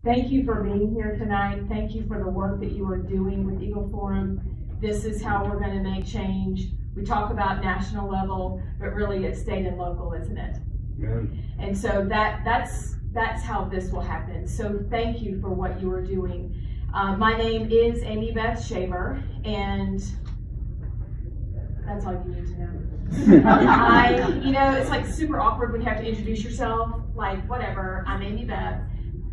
Thank you for being here tonight. Thank you for the work that you are doing with Eagle Forum. This is how we're going to make change. We talk about national level, but really it's state and local, isn't it? Yeah. And so that's how this will happen. So thank you for what you are doing. My name is Amie Beth Shaver, and that's all you need to know. It's like super awkward when you have to introduce yourself, like whatever, I'm Amie Beth.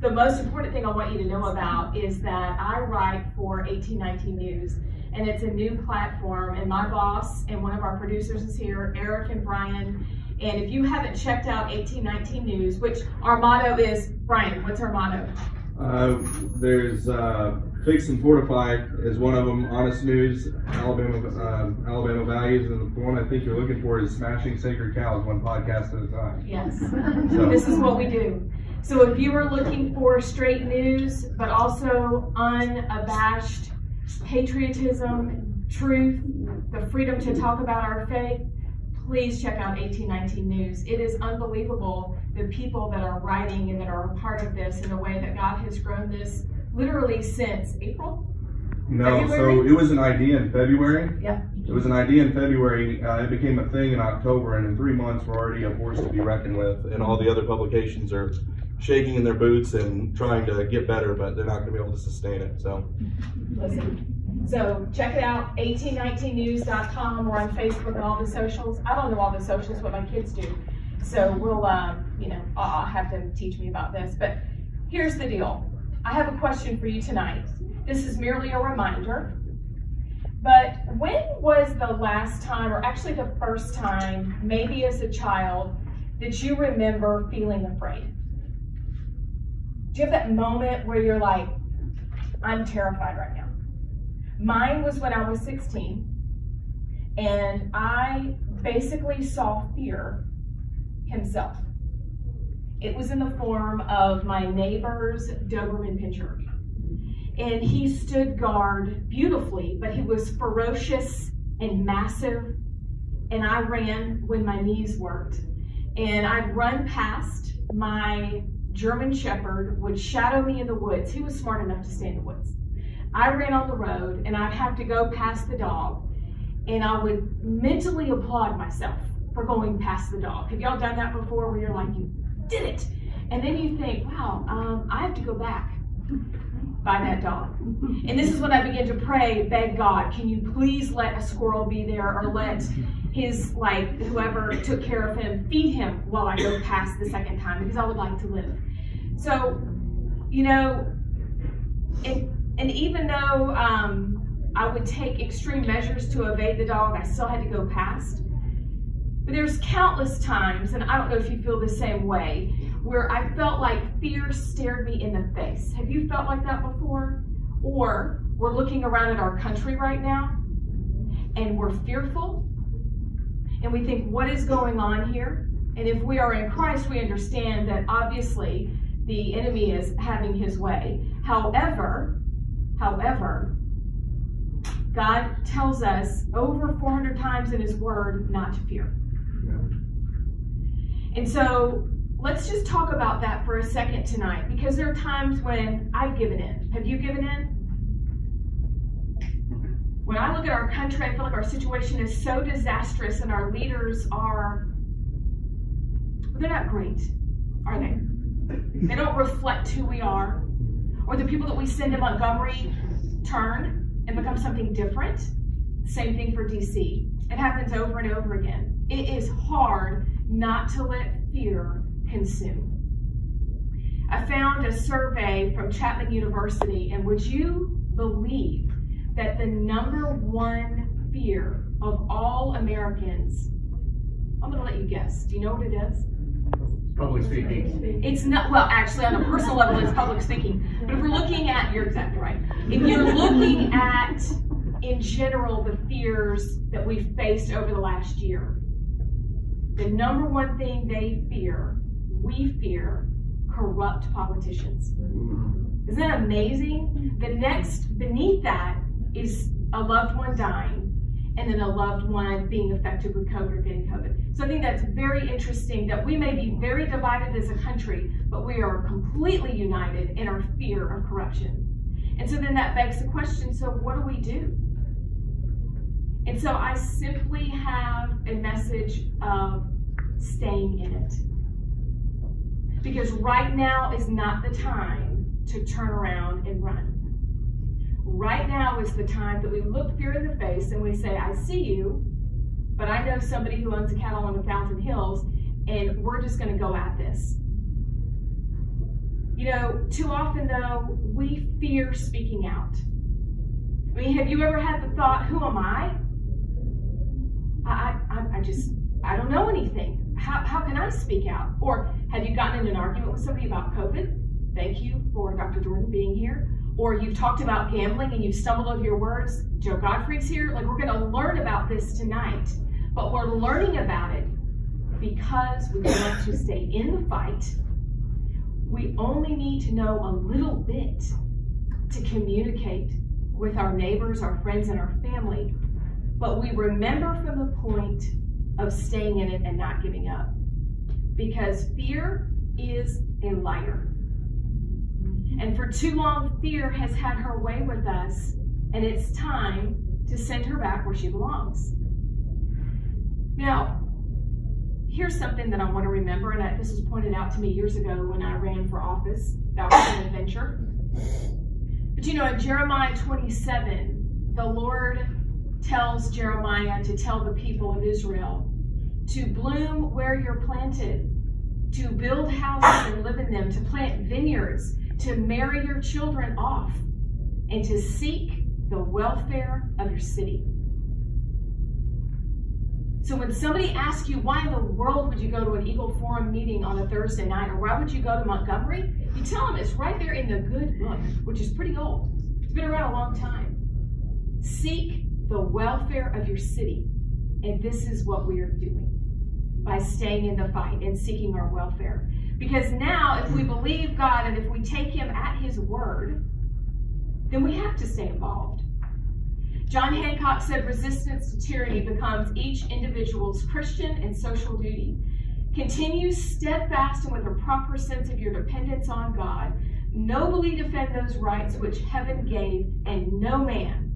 The most important thing I want you to know about is that I write for 1819 News, and it's a new platform, and my boss and one of our producers is here, Eric and Brian. And if you haven't checked out 1819 News, which our motto is, Brian, what's our motto? There's Fix and Fortify is one of them, Honest News, Alabama Values, and the one I think you're looking for is Smashing Sacred Cows, one podcast at a time. Yes, so this is what we do. So if you are looking for straight news, but also unabashed patriotism, truth, the freedom to talk about our faith, please check out 1819 News. It is unbelievable the people that are writing and that are a part of this in the way that God has grown this literally since April? No, February? So it was an idea in February. Yeah. It was an idea in February. It became a thing in October, and in 3 months we're already a force to be reckoned with. And all the other publications are shaking in their boots and trying to get better, but they're not going to be able to sustain it. So, listen. So check it out, 1819news.com. We're on Facebook and all the socials. I don't know all the socials, but my kids do. So we'll, I'll have them teach me about this. But here's the deal. I have a question for you tonight. This is merely a reminder. But when was the last time, or actually the first time, maybe as a child, that you remember feeling afraid? Do you have that moment where you're like, I'm terrified right now? Mine was when I was 16, and I basically saw fear himself. It was in the form of my neighbor's Doberman Pinscher. And he stood guard beautifully, but he was ferocious and massive, and I ran when my knees worked. And I'd run past my German Shepherd, would shadow me in the woods. He was smart enough to stay in the woods. I ran on the road, and I'd have to go past the dog, and I would mentally applaud myself for going past the dog. Have y'all done that before, where you're like, you did it? And then you think, wow, I have to go back by that dog. And this is when I began to pray, beg God, can you please let a squirrel be there, or let his, whoever took care of him, feed him while I go past the second time, because I would like to live. So, and even though I would take extreme measures to evade the dog, I still had to go past. But there's countless times, and I don't know if you feel the same way, where I felt like fear stared me in the face. Have you felt like that before? Or we're looking around at our country right now, and we're fearful, and we think, what is going on here? And if we are in Christ, we understand that obviously the enemy is having his way. However, God tells us over 400 times in his word not to fear. And so let's just talk about that for a second tonight, because there are times when I've given in. Have you given in? When I look at our country, I feel like our situation is so disastrous, and our leaders they're not great, are they? They don't reflect who we are. Or the people that we send to Montgomery turn and become something different. Same thing for DC. It happens over and over again. It is hard not to let fear consume. I found a survey from Chapman University, and would you believe that the #1 fear of all Americans, I'm going to let you guess. Do you know what it is? Public speaking. It's not, well, actually, on a personal level, it's public speaking. But if we're looking at, you're exactly right. If you're looking at, in general, the fears that we've faced over the last year, the #1 thing we fear corrupt politicians. Isn't that amazing? The next, beneath that, is a loved one dying. and then a loved one being affected with COVID or getting COVID. So I think that's very interesting that we may be very divided as a country, but we are completely united in our fear of corruption. And so then that begs the question, so what do we do? And so I simply have a message of staying in it. Because right now is not the time to turn around and run. Right now is the time that we look fear in the face and we say, I see you, but I know somebody who owns a cattle on 1,000 hills, and we're just going to go at this. You know, too often though, we fear speaking out. I mean, have you ever had the thought, who am I? I don't know anything. How can I speak out? Or have you gotten in an argument with somebody about COVID? Thank you for Dr. Jordan being here. Or you've talked about gambling and you've stumbled over your words. Joe Godfrey's here. Like, we're going to learn about this tonight. But we're learning about it because we want to stay in the fight. We only need to know a little bit to communicate with our neighbors, our friends, and our family. But we remember from the point of staying in it and not giving up. Because fear is a liar. And for too long, fear has had her way with us, and it's time to send her back where she belongs. Now, here's something that I want to remember, and this was pointed out to me years ago when I ran for office. That was an adventure. But you know, in Jeremiah 27, the Lord tells Jeremiah to tell the people of Israel to bloom where you're planted, to build houses and live in them, to plant vineyards, to marry your children off, and to seek the welfare of your city. So when somebody asks you, why in the world would you go to an Eagle Forum meeting on a Thursday night, or why would you go to Montgomery? You tell them it's right there in the good book, which is pretty old. It's been around a long time. Seek the welfare of your city. And this is what we are doing by staying in the fight and seeking our welfare. Because now, if we believe God and if we take him at his word, then we have to stay involved. John Hancock said, resistance to tyranny becomes each individual's Christian and social duty. Continue steadfast and with a proper sense of your dependence on God. Nobly defend those rights which heaven gave, and no man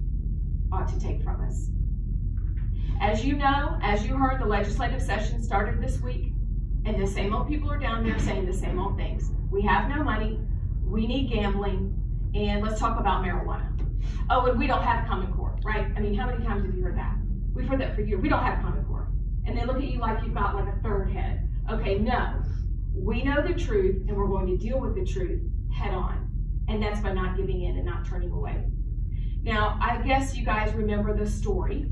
ought to take from us. As you know, as you heard, the legislative session started this week, and the same old people are down there saying the same old things. We have no money, we need gambling, and let's talk about marijuana. Oh, and we don't have common core, right? I mean, how many times have you heard that? We've heard that for years. We don't have common core. And they look at you like you've got like a third head. Okay, no. We know the truth, and we're going to deal with the truth head on. And that's by not giving in and not turning away. Now, I guess you guys remember the story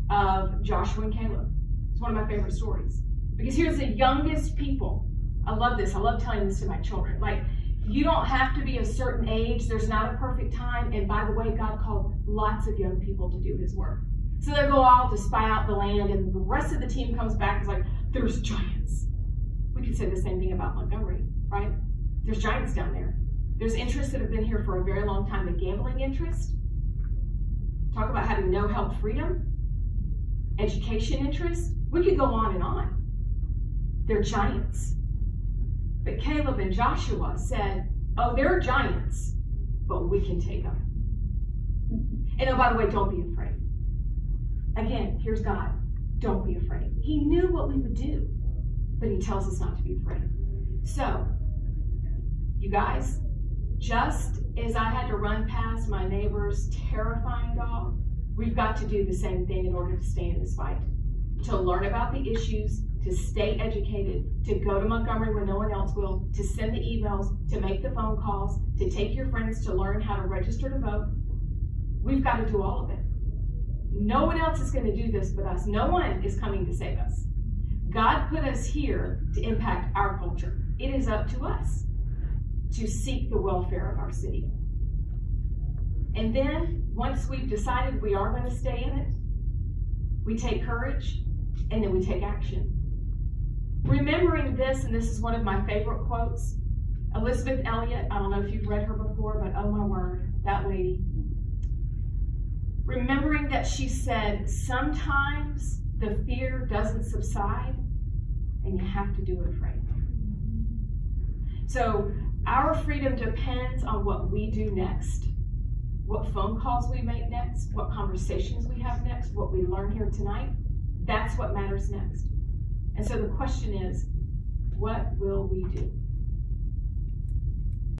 of Joshua and Caleb. It's one of my favorite stories. Because here's the youngest people. I love this. I love telling this to my children. Like, you don't have to be a certain age. There's not a perfect time. And by the way, God called lots of young people to do his work. So they go out to spy out the land, and the rest of the team comes back and is like, there's giants. We could say the same thing about Montgomery, right? There's giants down there. There's interests that have been here for a very long time. The gambling interest. Talk about having no health freedom. Education interest. We could go on and on. They're giants. But Caleb and Joshua said, oh, they're giants, but we can take them. And oh, by the way, don't be afraid. Again, here's God. Don't be afraid. He knew what we would do, but he tells us not to be afraid. So, you guys, just as I had to run past my neighbor's terrifying dog, we've got to do the same thing in order to stay in this fight. To learn about the issues, to stay educated, to go to Montgomery when no one else will, to send the emails, to make the phone calls, to take your friends to learn how to register to vote. We've got to do all of it. No one else is going to do this but us. No one is coming to save us. God put us here to impact our culture. It is up to us to seek the welfare of our city. And then, once we've decided we are going to stay in it, we take courage, and then we take action. Remembering this, and this is one of my favorite quotes, Elizabeth Elliot, I don't know if you've read her before, but oh my word, that lady. Remembering that she said, sometimes the fear doesn't subside and you have to do it afraid. So our freedom depends on what we do next, what phone calls we make next, what conversations we have next, what we learn here tonight. That's what matters next. And so the question is, what will we do?